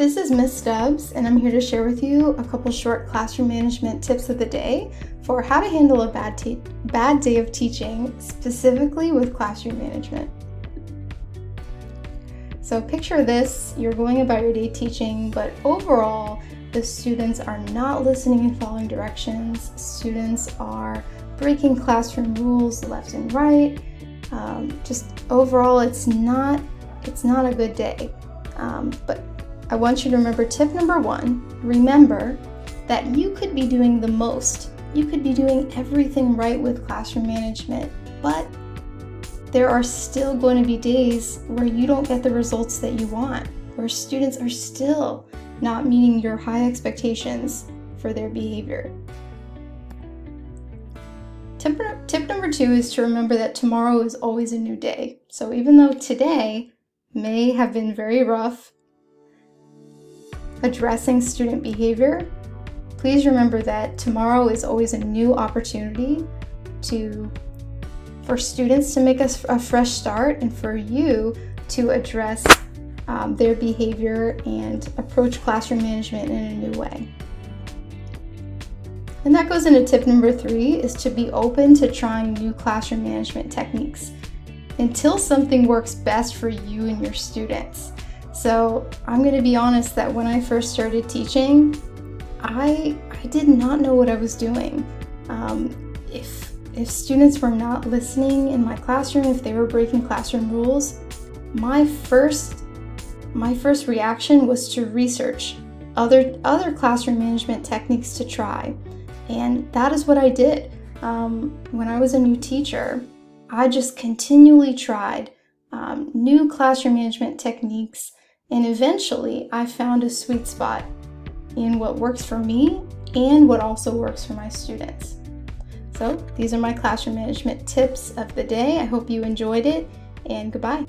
This is Miss Stubbs, and I'm here to share with you a couple short classroom management tips of the day for how to handle a bad day of teaching, specifically with classroom management. So picture this, you're going about your day teaching, but overall, the students are not listening and following directions. Students are breaking classroom rules left and right. Just overall, it's not a good day. But I want you to remember tip number 1. Remember that you could be doing the most. You could be doing everything right with classroom management, but there are still going to be days where you don't get the results that you want, where students are still not meeting your high expectations for their behavior. Tip number 2 is to remember that tomorrow is always a new day. So even though today may have been very rough addressing student behavior, please remember that tomorrow is always a new opportunity for students to make a fresh start and for you to address their behavior and approach classroom management in a new way. And that goes into tip number 3, is to be open to trying new classroom management techniques until something works best for you and your students. So I'm going to be honest that when I first started teaching, I did not know what I was doing. If students were not listening in my classroom, if they were breaking classroom rules, my first reaction was to research other classroom management techniques to try. And that is what I did. When I was a new teacher, I just continually tried new classroom management techniques, and eventually I found a sweet spot in what works for me and what also works for my students. So these are my classroom management tips of the day. I hope you enjoyed it, and goodbye.